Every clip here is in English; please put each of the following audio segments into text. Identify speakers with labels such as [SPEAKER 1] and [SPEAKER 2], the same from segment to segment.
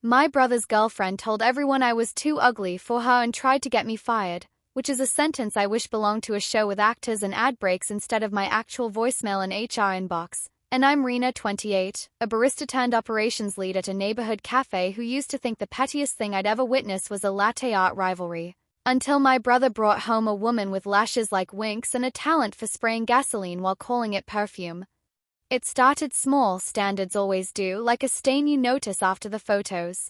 [SPEAKER 1] My brother's girlfriend told everyone I was too ugly for her and tried to get me fired, which is a sentence I wish belonged to a show with actors and ad breaks instead of my actual voicemail and HR inbox. And I'm Rena, 28, a barista turned operations lead at a neighborhood cafe who used to think the pettiest thing I'd ever witness was a latte art rivalry. Until my brother brought home a woman with lashes like Winx and a talent for spraying gasoline while calling it perfume. It started small, standards always do, like a stain you notice after the photos.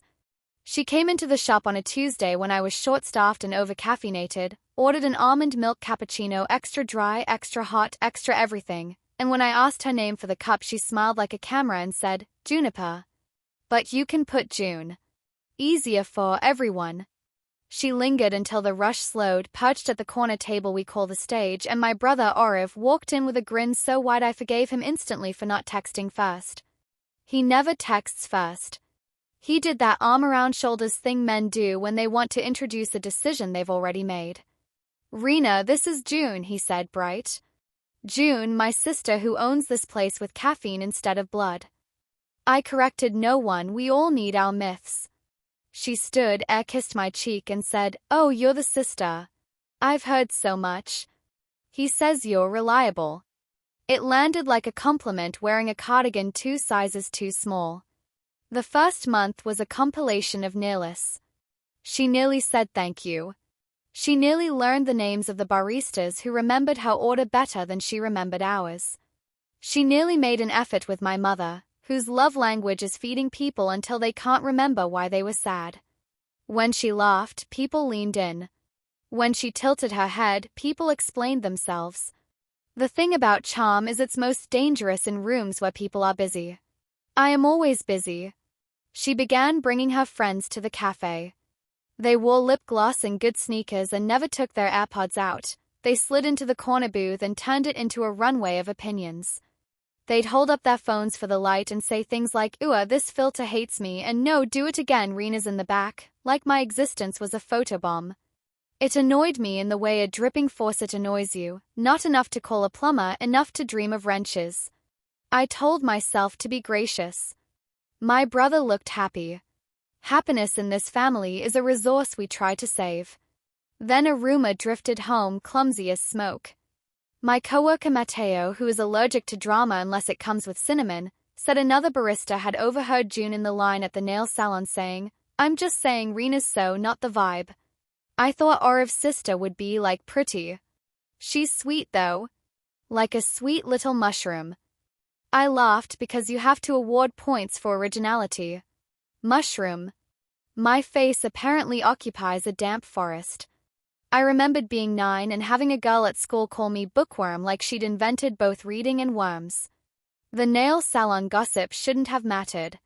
[SPEAKER 1] She came into the shop on a Tuesday when I was short-staffed and over-caffeinated, ordered an almond milk cappuccino, extra dry, extra hot, extra everything, and when I asked her name for the cup she smiled like a camera and said, Juniper. But you can put June. Easier for everyone. She lingered until the rush slowed, perched at the corner table we call the stage, and my brother Oriv walked in with a grin so wide I forgave him instantly for not texting first. He never texts first. He did that arm around shoulders thing men do when they want to introduce a decision they've already made. Rena, this is June, he said, bright. June, my sister who owns this place with caffeine instead of blood. I corrected no one, we all need our myths. She stood, kissed my cheek and said, Oh, you're the sister. I've heard so much. He says you're reliable. It landed like a compliment wearing a cardigan 2 sizes too small. The first month was a compilation of nearless. She nearly said thank you. She nearly learned the names of the baristas who remembered her order better than she remembered ours. She nearly made an effort with my mother, whose love language is feeding people until they can't remember why they were sad. When she laughed, people leaned in. When she tilted her head, people explained themselves. The thing about charm is it's most dangerous in rooms where people are busy. I am always busy. She began bringing her friends to the cafe. They wore lip gloss and good sneakers and never took their AirPods out. They slid into the corner booth and turned it into a runway of opinions. They'd hold up their phones for the light and say things like, "Ooh, this filter hates me," and "No, do it again, Rena's in the back," like my existence was a photobomb. It annoyed me in the way a dripping faucet annoys you, not enough to call a plumber, enough to dream of wrenches. I told myself to be gracious. My brother looked happy. Happiness in this family is a resource we try to save. Then a rumor drifted home, clumsy as smoke. My coworker Mateo, who is allergic to drama unless it comes with cinnamon, said another barista had overheard June in the line at the nail salon saying, "I'm just saying Rena's so not the vibe." I thought Oriv's sister would be like pretty. She's sweet though. Like a sweet little mushroom. I laughed because you have to award points for originality. Mushroom. My face apparently occupies a damp forest. I remembered being 9 and having a girl at school call me bookworm like she'd invented both reading and worms. The nail salon gossip shouldn't have mattered.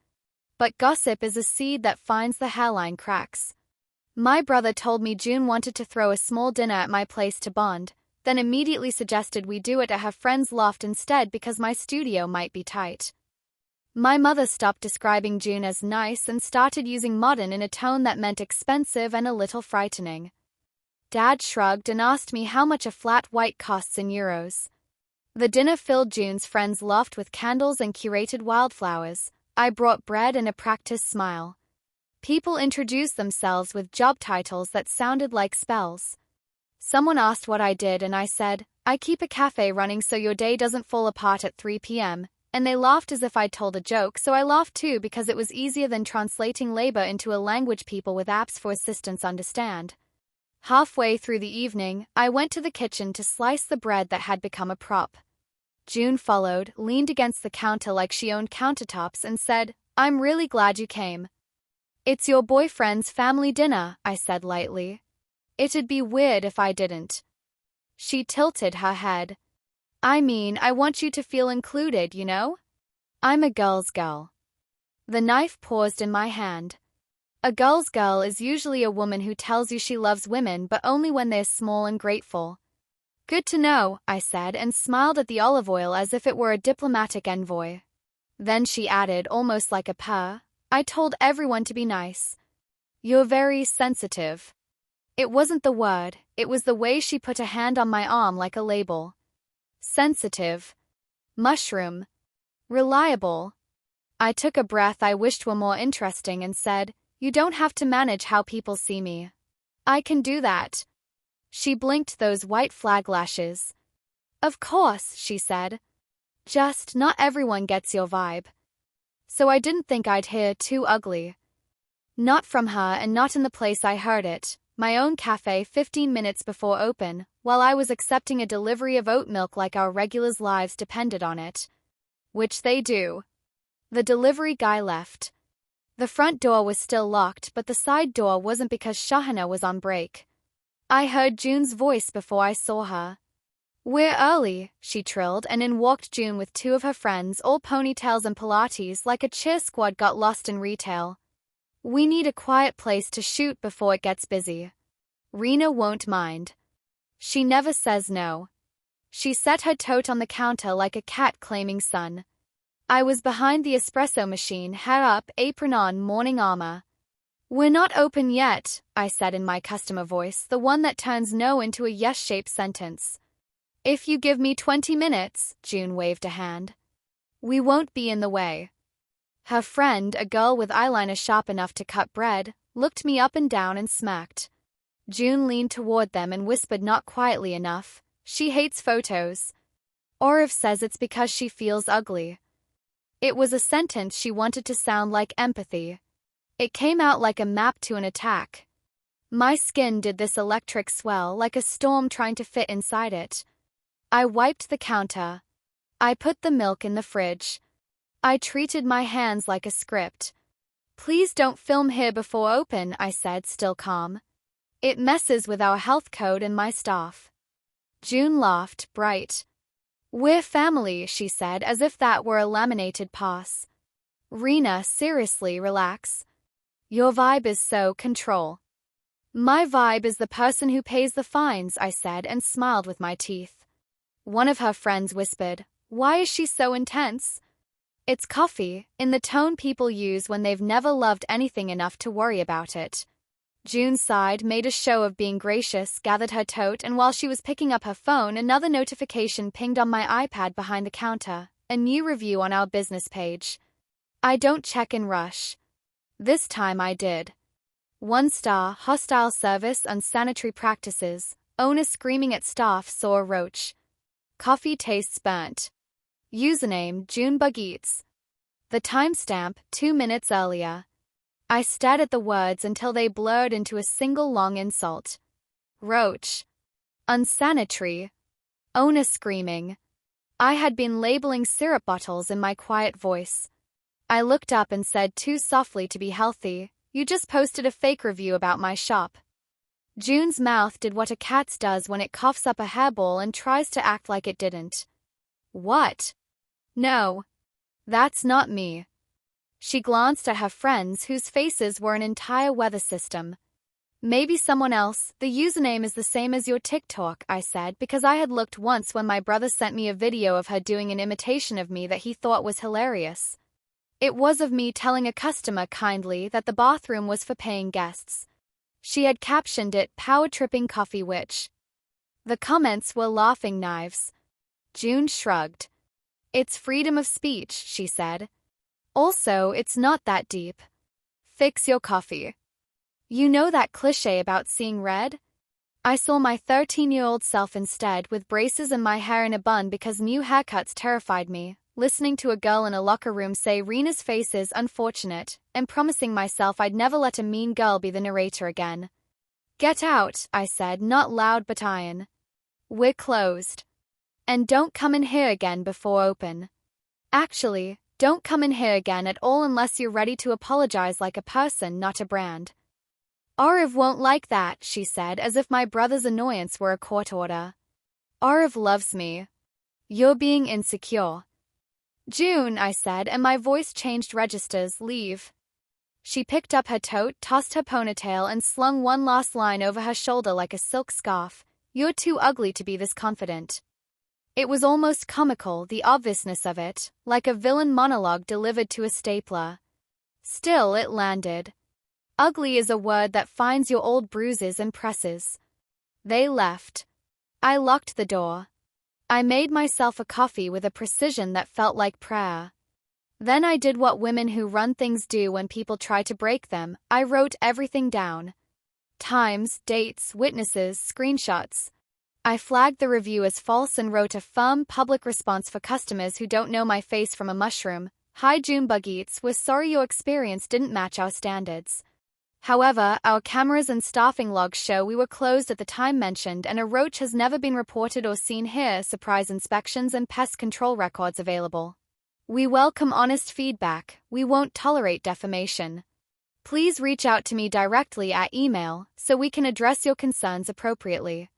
[SPEAKER 1] But gossip is a seed that finds the hairline cracks. My brother told me June wanted to throw a small dinner at my place to bond, then immediately suggested we do it at her friend's loft instead because my studio might be tight. My mother stopped describing June as nice and started using modern in a tone that meant expensive and a little frightening. Dad shrugged and asked me how much a flat white costs in euros. The dinner filled June's friend's loft with candles and curated wildflowers. I brought bread and a practiced smile. People introduced themselves with job titles that sounded like spells. Someone asked what I did and I said, "I keep a cafe running so your day doesn't fall apart at 3 p.m., and they laughed as if I'd told a joke, so I laughed too because it was easier than translating labor into a language people with apps for assistants understand. Halfway through the evening, I went to the kitchen to slice the bread that had become a prop. June followed, leaned against the counter like she owned countertops and said, "I'm really glad you came." "It's your boyfriend's family dinner," I said lightly. "It'd be weird if I didn't." She tilted her head. "I mean, I want you to feel included, you know? I'm a girl's girl." The knife paused in my hand. A girl's girl is usually a woman who tells you she loves women but only when they're small and grateful. "Good to know," I said and smiled at the olive oil as if it were a diplomatic envoy. Then she added, almost like a purr, "I told everyone to be nice." "You're very sensitive." It wasn't the word, it was the way she put a hand on my arm like a label. Sensitive. Mushroom. Reliable. I took a breath I wished were more interesting and said, "You don't have to manage how people see me. I can do that." She blinked those white flag lashes. "Of course," she said. "Just not everyone gets your vibe." So I didn't think I'd hear "too ugly." Not from her and not in the place I heard it, my own cafe 15 minutes before open, while I was accepting a delivery of oat milk like our regulars' lives depended on it. Which they do. The delivery guy left. The front door was still locked, but the side door wasn't because Shahana was on break. I heard June's voice before I saw her. "We're early," she trilled, and in walked June with two of her friends, all ponytails and Pilates like a cheer squad got lost in retail. "We need a quiet place to shoot before it gets busy. Rena won't mind. She never says no." She set her tote on the counter like a cat claiming sun. I was behind the espresso machine, hair up, apron on, morning armor. "We're not open yet," I said in my customer voice, the one that turns no into a yes-shaped sentence. "If you give me 20 minutes, June waved a hand. "We won't be in the way." Her friend, a girl with eyeliner sharp enough to cut bread, looked me up and down and smacked. June leaned toward them and whispered not quietly enough, "She hates photos. Oriv says it's because she feels ugly." It was a sentence she wanted to sound like empathy. It came out like a map to an attack. My skin did this electric swell like a storm trying to fit inside it. I wiped the counter. I put the milk in the fridge. I treated my hands like a script. "Please don't film here before open," I said, still calm. "It messes with our health code and my staff." June laughed, bright. "We're family," she said, as if that were a laminated pass. "Rena, seriously, relax. Your vibe is so control." "My vibe is the person who pays the fines," I said and smiled with my teeth. One of her friends whispered, "Why is she so intense?" "It's coffee," in the tone people use when they've never loved anything enough to worry about it. June sighed, made a show of being gracious, gathered her tote, and while she was picking up her phone, another notification pinged on my iPad behind the counter, a new review on our business page. I don't check and rush. This time I did. 1 star, hostile service, unsanitary practices, owner screaming at staff, sore roach. Coffee tastes burnt. Username, June Bug Eats. The timestamp, 2 minutes earlier. I stared at the words until they blurred into a single long insult. Roach. Unsanitary. Owner screaming. I had been labeling syrup bottles in my quiet voice. I looked up and said too softly to be healthy, "You just posted a fake review about my shop." June's mouth did what a cat's does when it coughs up a hairball and tries to act like it didn't. "What? No. That's not me." She glanced at her friends whose faces were an entire weather system. "Maybe someone else. The username is the same as your TikTok," I said, because I had looked once when my brother sent me a video of her doing an imitation of me that he thought was hilarious. It was of me telling a customer kindly that the bathroom was for paying guests. She had captioned it, "Power Tripping Coffee Witch." The comments were laughing knives. June shrugged. "It's freedom of speech," she said. "Also, it's not that deep. Fix your coffee." You know that cliché about seeing red? I saw my 13-year-old self instead, with braces and my hair in a bun because new haircuts terrified me, listening to a girl in a locker room say Rena's face is unfortunate, and promising myself I'd never let a mean girl be the narrator again. "Get out," I said, not loud but iron. "We're closed. And don't come in here again before open. Actually, don't come in here again at all unless you're ready to apologize like a person, not a brand." "Oriv won't like that," she said, as if my brother's annoyance were a court order. "Oriv loves me. You're being insecure." "June," I said, and my voice changed registers, "leave." She picked up her tote, tossed her ponytail, and slung one last line over her shoulder like a silk scarf. "You're too ugly to be this confident." It was almost comical, the obviousness of it, like a villain monologue delivered to a stapler. Still, it landed. Ugly is a word that finds your old bruises and presses. They left. I locked the door. I made myself a coffee with a precision that felt like prayer. Then I did what women who run things do when people try to break them. I wrote everything down. Times, dates, witnesses, screenshots. I flagged the review as false and wrote a firm public response for customers who don't know my face from a mushroom. Hi Junebug Eats, we're sorry your experience didn't match our standards. However, our cameras and staffing logs show we were closed at the time mentioned and a roach has never been reported or seen here. Surprise inspections and pest control records available. We welcome honest feedback. We won't tolerate defamation. Please reach out to me directly at email so we can address your concerns appropriately.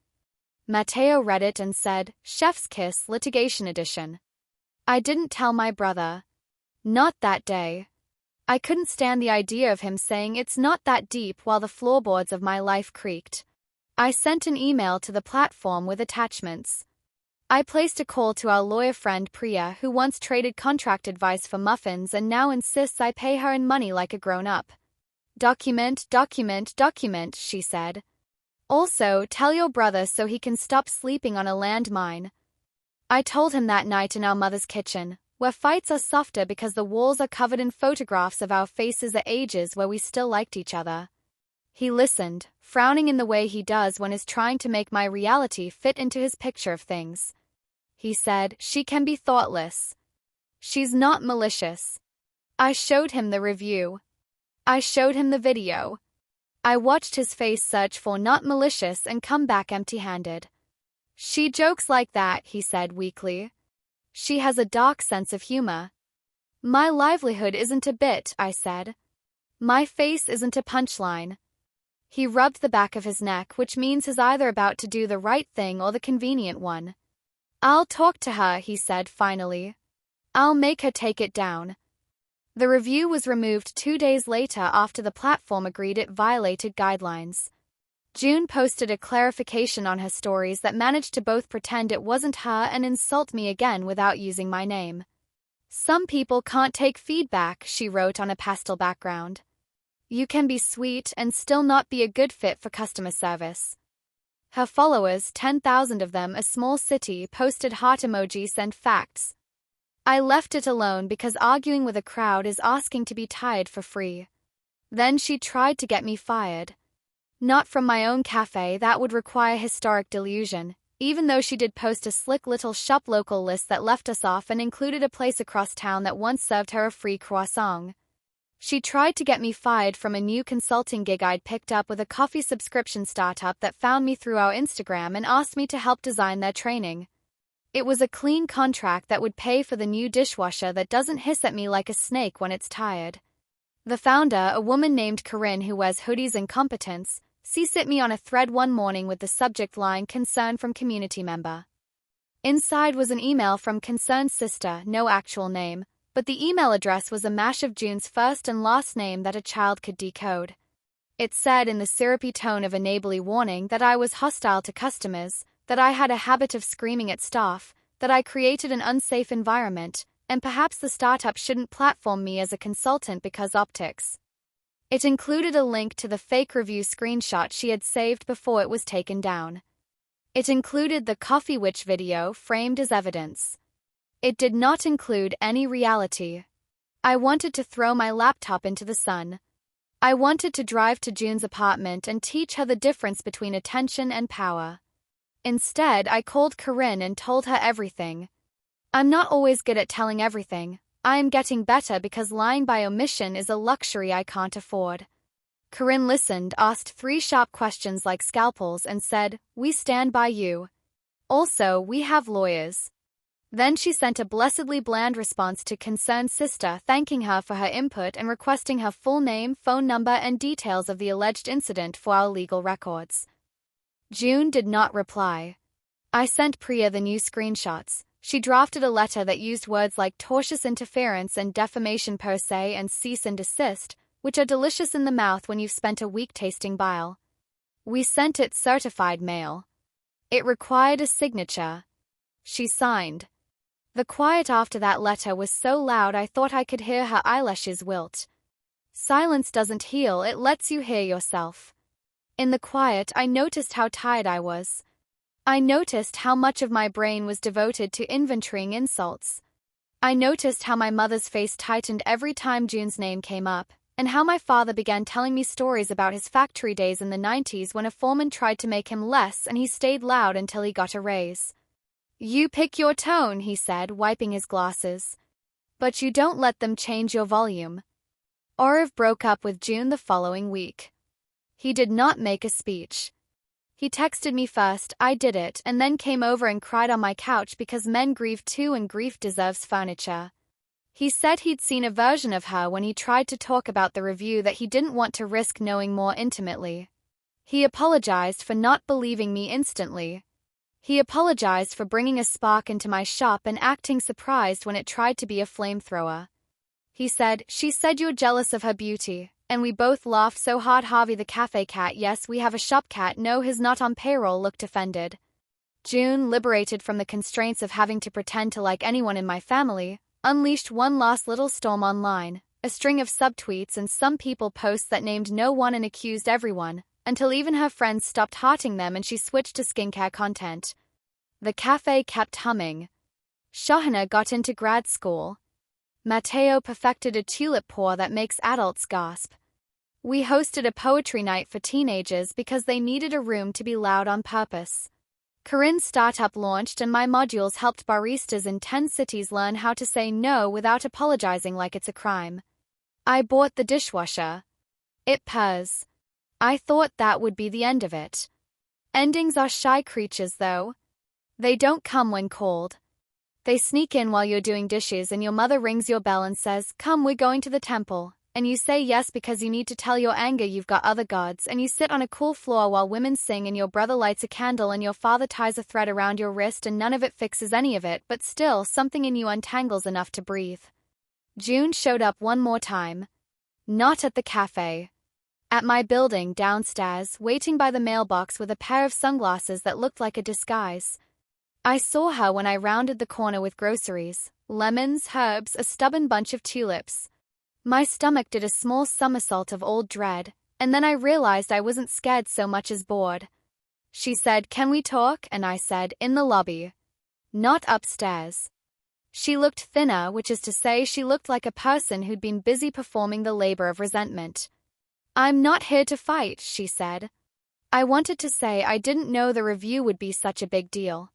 [SPEAKER 1] Mateo read it and said, Chef's Kiss Litigation Edition. I didn't tell my brother. Not that day. I couldn't stand the idea of him saying it's not that deep while the floorboards of my life creaked. I sent an email to the platform with attachments. I placed a call to our lawyer friend Priya, who once traded contract advice for muffins and now insists I pay her in money like a grown-up. Document, document, document, she said. Also, tell your brother so he can stop sleeping on a landmine. I told him that night in our mother's kitchen, where fights are softer because the walls are covered in photographs of our faces at ages where we still liked each other. He listened, frowning in the way he does when he's trying to make my reality fit into his picture of things. He said, she can be thoughtless. She's not malicious. I showed him the review. I showed him the video. I watched his face search for not malicious and come back empty-handed. She jokes like that, he said weakly. She has a dark sense of humor. My livelihood isn't a bit, I said. My face isn't a punchline. He rubbed the back of his neck, which means he's either about to do the right thing or the convenient one. I'll talk to her, he said finally. I'll make her take it down. The review was removed 2 days later after the platform agreed it violated guidelines. June posted a clarification on her stories that managed to both pretend it wasn't her and insult me again without using my name. Some people can't take feedback, she wrote on a pastel background. You can be sweet and still not be a good fit for customer service. Her followers, 10,000 of them, a small city, posted heart emojis and facts. I left it alone because arguing with a crowd is asking to be tired for free. Then she tried to get me fired. Not from my own cafe, that would require historic delusion, even though she did post a slick little shop local list that left us off and included a place across town that once served her a free croissant. She tried to get me fired from a new consulting gig I'd picked up with a coffee subscription startup that found me through our Instagram and asked me to help design their training. It was a clean contract that would pay for the new dishwasher that doesn't hiss at me like a snake when it's tired. The founder, a woman named Corinne who wears hoodies and competence, sent me on a thread one morning with the subject line concern from community member. Inside was an email from concerned sister, no actual name, but the email address was a mash of June's first and last name that a child could decode. It said in the syrupy tone of a neighborly warning that I was hostile to customers, that I had a habit of screaming at staff, that I created an unsafe environment, and perhaps the startup shouldn't platform me as a consultant because optics. It included a link to the fake review screenshot she had saved before it was taken down. It included the Coffee Witch video framed as evidence. It did not include any reality. I wanted to throw my laptop into the sun. I wanted to drive to June's apartment and teach her the difference between attention and power. Instead, I called Corinne and told her everything. I'm not always good at telling everything. I am getting better because lying by omission is a luxury I can't afford. Corinne listened, asked 3 sharp questions like scalpels, and said, "We stand by you. Also, we have lawyers." Then she sent a blessedly bland response to concerned sister thanking her for her input and requesting her full name, phone number, and details of the alleged incident for our legal records. June did not reply. I sent Priya the new screenshots. She drafted a letter that used words like tortious interference and defamation per se and cease and desist, which are delicious in the mouth when you've spent a week tasting bile. We sent it certified mail. It required a signature. She signed. The quiet after that letter was so loud I thought I could hear her eyelashes wilt. Silence doesn't heal, it lets you hear yourself. In the quiet, I noticed how tired I was. I noticed how much of my brain was devoted to inventorying insults. I noticed how my mother's face tightened every time June's name came up, and how my father began telling me stories about his factory days in the 90s when a foreman tried to make him less and he stayed loud until he got a raise. "You pick your tone," he said, wiping his glasses. "But you don't let them change your volume." Orav broke up with June the following week. He did not make a speech. He texted me first, I did it, and then came over and cried on my couch because men grieve too and grief deserves furniture. He said he'd seen a version of her when he tried to talk about the review that he didn't want to risk knowing more intimately. He apologized for not believing me instantly. He apologized for bringing a spark into my shop and acting surprised when it tried to be a flamethrower. He said, "She said you're jealous of her beauty," and we both laughed so hard. Harvey the cafe cat, yes we have a shop cat, no he's not on payroll, looked offended. June, liberated from the constraints of having to pretend to like anyone in my family, unleashed one last little storm online, a string of subtweets and some people posts that named no one and accused everyone, until even her friends stopped hearting them and she switched to skincare content. The cafe kept humming. Shahana got into grad school. Matteo perfected a tulip pour that makes adults gasp. We hosted a poetry night for teenagers because they needed a room to be loud on purpose. Corinne's startup launched and my modules helped baristas in 10 cities learn how to say no without apologizing like it's a crime. I bought the dishwasher. It purrs. I thought that would be the end of it. Endings are shy creatures though. They don't come when called. They sneak in while you're doing dishes and your mother rings your bell and says, "Come, we're going to the temple." And you say yes because you need to tell your anger you've got other gods, and you sit on a cool floor while women sing and your brother lights a candle and your father ties a thread around your wrist and none of it fixes any of it, but still something in you untangles enough to breathe. June showed up one more time. Not at the cafe. At my building downstairs, waiting by the mailbox with a pair of sunglasses that looked like a disguise. I saw her when I rounded the corner with groceries, lemons, herbs, a stubborn bunch of tulips. My stomach did a small somersault of old dread, and then I realized I wasn't scared so much as bored. She said, "Can we talk?" And I said, "In the lobby." Not upstairs. She looked thinner, which is to say she looked like a person who'd been busy performing the labor of resentment. "I'm not here to fight," she said. I wanted to say I didn't know the review would be such a big deal.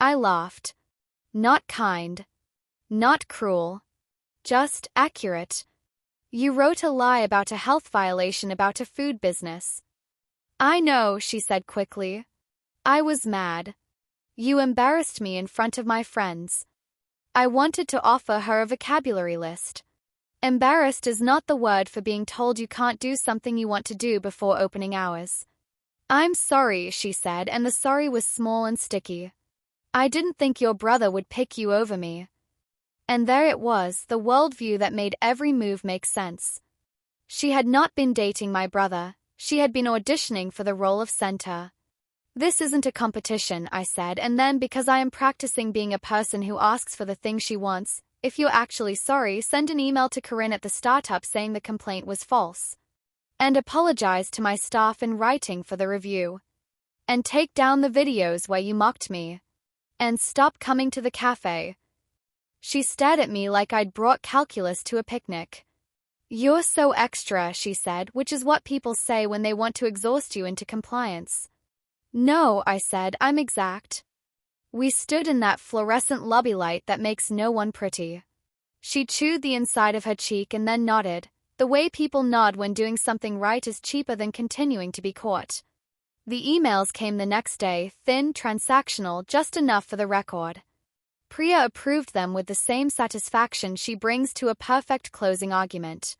[SPEAKER 1] I laughed. Not kind. Not cruel. Just accurate. "You wrote a lie about a health violation about a food business." "I know," she said quickly. I was mad. "You embarrassed me in front of my friends." I wanted to offer her a vocabulary list. Embarrassed is not the word for being told you can't do something you want to do before opening hours. "I'm sorry," she said, and the sorry was small and sticky. "I didn't think your brother would pick you over me." And there it was, the worldview that made every move make sense. She had not been dating my brother, she had been auditioning for the role of center. "This isn't a competition," I said, and then because I am practicing being a person who asks for the thing she wants, "If you're actually sorry, send an email to Corinne at the startup saying the complaint was false. And apologize to my staff in writing for the review. And take down the videos where you mocked me. And stop coming to the cafe." She stared at me like I'd brought calculus to a picnic. "You're so extra," she said, which is what people say when they want to exhaust you into compliance. "No," I said, "I'm exact." We stood in that fluorescent lobby light that makes no one pretty. She chewed the inside of her cheek and then nodded. The way people nod when doing something right is cheaper than continuing to be caught. The emails came the next day, thin, transactional, just enough for the record. Priya approved them with the same satisfaction she brings to a perfect closing argument.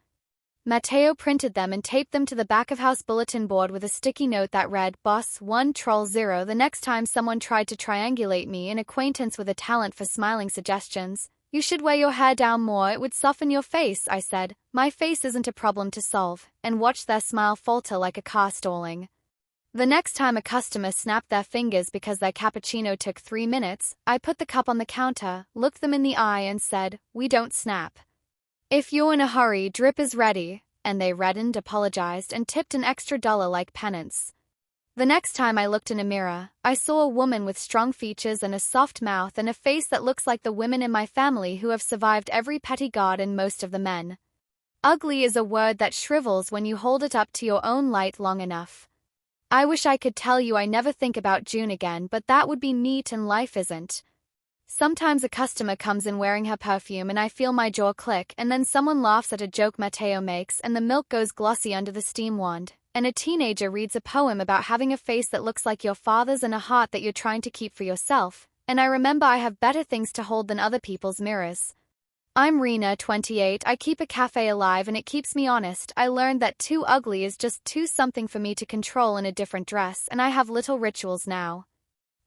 [SPEAKER 1] Matteo printed them and taped them to the back of house bulletin board with a sticky note that read, "Boss 1 Troll 0." The next time someone tried to triangulate me, an acquaintance with a talent for smiling suggestions, "You should wear your hair down more, it would soften your face," I said, "My face isn't a problem to solve," and watched their smile falter like a car stalling. The next time a customer snapped their fingers because their cappuccino took 3 minutes, I put the cup on the counter, looked them in the eye and said, "We don't snap. If you're in a hurry, drip is ready," and they reddened, apologized, and tipped an extra $1 like penance. The next time I looked in a mirror, I saw a woman with strong features and a soft mouth and a face that looks like the women in my family who have survived every petty god and most of the men. Ugly is a word that shrivels when you hold it up to your own light long enough. I wish I could tell you I never think about June again, but that would be neat and life isn't. Sometimes a customer comes in wearing her perfume and I feel my jaw click, and then someone laughs at a joke Mateo makes and the milk goes glossy under the steam wand, and a teenager reads a poem about having a face that looks like your father's and a heart that you're trying to keep for yourself, and I remember I have better things to hold than other people's mirrors. I'm Rena, 28, I keep a cafe alive and it keeps me honest. I learned that too ugly is just too something for me to control in a different dress, and I have little rituals now.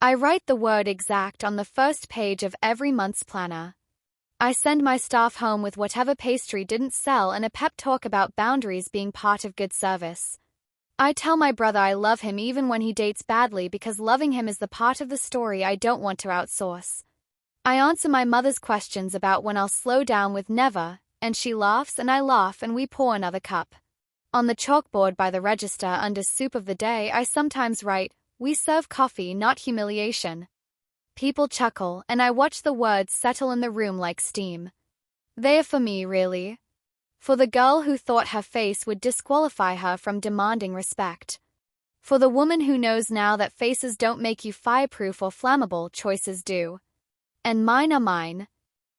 [SPEAKER 1] I write the word exact on the first page of every month's planner. I send my staff home with whatever pastry didn't sell and a pep talk about boundaries being part of good service. I tell my brother I love him even when he dates badly because loving him is the part of the story I don't want to outsource. I answer my mother's questions about when I'll slow down with never, and she laughs and I laugh and we pour another cup. On the chalkboard by the register under soup of the day I sometimes write, "We serve coffee, not humiliation." People chuckle, and I watch the words settle in the room like steam. They are for me, really. For the girl who thought her face would disqualify her from demanding respect. For the woman who knows now that faces don't make you fireproof or flammable, choices do. And mine are mine.